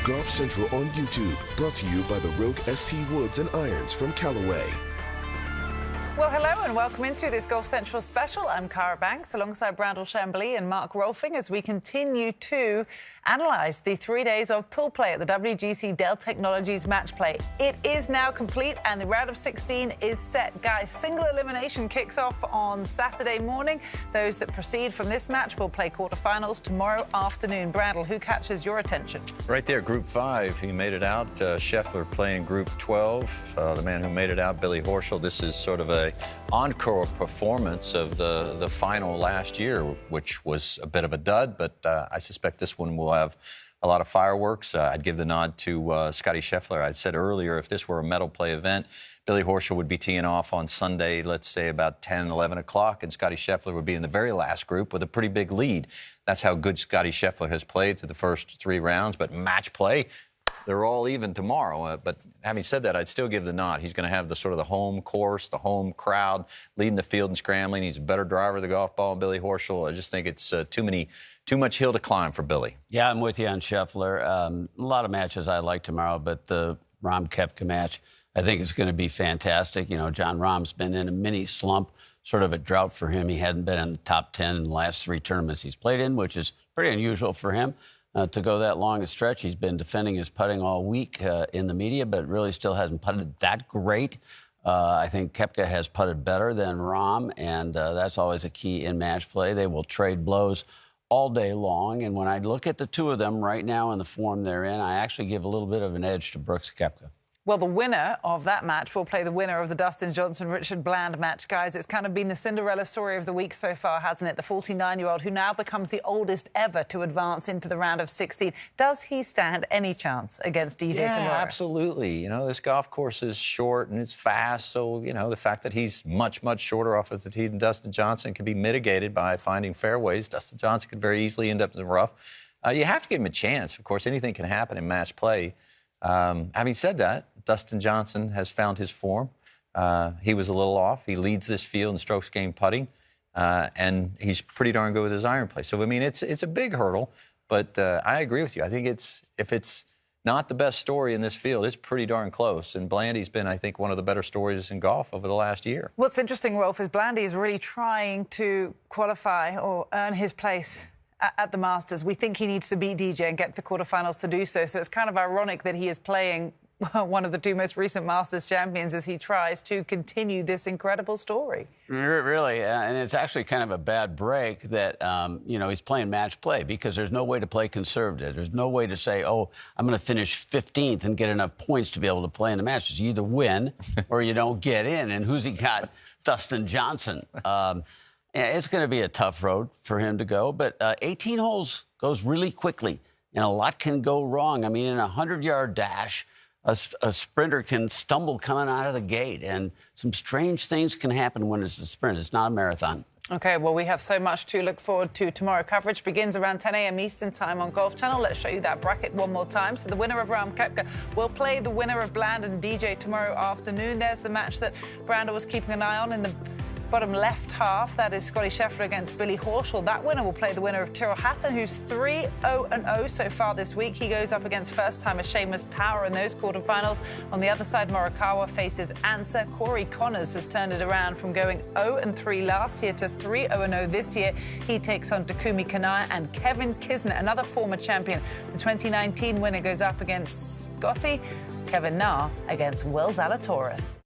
Golf Central on YouTube, brought to you by the Rogue ST Woods and Irons from Callaway. Well, hello and welcome into this Golf Central special. I'm Cara Banks alongside Brandel, Chamblee and Mark Rolfing as we continue to analyse the 3 days of pool play at the WGC-Dell Technologies Match play. It is now complete and the round of 16 is set. Guys, single elimination kicks off on Saturday morning. Those that proceed from this match will play quarterfinals tomorrow afternoon. Brandel, who catches your attention? Right there, Group 5. He made it out. Scheffler playing Group 12. The man who made it out, Billy Horschel. This is sort of a encore performance of the final last year, which was a bit of a dud, but I suspect this one will have a lot of fireworks. I'd give the nod to Scotty Scheffler. I said earlier, if this were a medal play event, Billy Horschel would be teeing off on Sunday, let's say about 10, 11 o'clock, and Scotty Scheffler would be in the very last group with a pretty big lead. That's how good Scotty Scheffler has played through the first 3 rounds, but match play, they're all even tomorrow. But having said that, I'd still give the nod. He's going to have the sort of the home course, the home crowd, leading the field and scrambling. He's a better driver of the golf ball than Billy Horschel. I just think it's too much hill to climb for Billy. Yeah, I'm with you on Scheffler. A lot of matches I like tomorrow, but the Rahm Koepka match, I think is going to be fantastic. You know, Jon Rahm's been in a mini slump, sort of a drought for him. He hadn't been in the top 10 in the last 3 tournaments he's played in, which is pretty unusual for him. To go that long a stretch. He's been defending his putting all week in the media, but really still hasn't putted that great. I think Koepka has putted better than Rahm, and that's always a key in match play. They will trade blows all day long, and when I look at the two of them right now in the form they're in, I actually give a little bit of an edge to Brooks Koepka. Well, the winner of that match will play the winner of the Dustin Johnson-Richard Bland match, guys. It's kind of been the Cinderella story of the week so far, hasn't it? The 49-year-old who now becomes the oldest ever to advance into the round of 16. Does he stand any chance against DJ tomorrow? Yeah, absolutely. You know, this golf course is short and it's fast, so, you know, the fact that he's much, much shorter off of the tee than Dustin Johnson can be mitigated by finding fairways. Dustin Johnson could very easily end up in the rough. You have to give him a chance. Of course, anything can happen in match play. Having said that, Dustin Johnson has found his form. He was a little off. He leads this field in strokes gained putting, and he's pretty darn good with his iron play. So, I mean, it's a big hurdle, but I agree with you. I think if it's not the best story in this field, it's pretty darn close. And Blandy's been, I think, one of the better stories in golf over the last year. What's interesting, Rolf, is Blandy is really trying to qualify or earn his place at the Masters. We think he needs to beat DJ and get to the quarterfinals to do so. So it's kind of ironic that he is playing one of the 2 most recent Masters champions as he tries to continue this incredible story. Really, and it's actually kind of a bad break that, you know, he's playing match play because there's no way to play conservative. There's no way to say, oh, I'm going to finish 15th and get enough points to be able to play in the matches. You either win or you don't get in. And who's he got? Dustin Johnson. Yeah, it's going to be a tough road for him to go, but 18 holes goes really quickly, and a lot can go wrong. I mean, in a 100-yard dash, a sprinter can stumble coming out of the gate, and some strange things can happen when it's a sprint. It's not a marathon. OK, well, we have so much to look forward to tomorrow. Coverage begins around 10 a.m. Eastern time on Golf Channel. Let's show you that bracket one more time. So the winner of Rahm Koepka will play the winner of Bland and DJ tomorrow afternoon. There's the match that Brandel was keeping an eye on in the bottom left half. That is Scotty Scheffler against Billy Horschel. That winner will play the winner of Tyrrell Hatton, who's 3-0-0 so far this week. He goes up against first-timer Seamus Power in those quarterfinals. On the other side, Morikawa faces Answer. Corey Connors has turned it around from going 0-3 last year to 3-0-0 this year. He takes on Takumi Kanaya and Kevin Kisner, another former champion. The 2019 winner goes up against Scotty. Kevin Na against Will Zalatoris.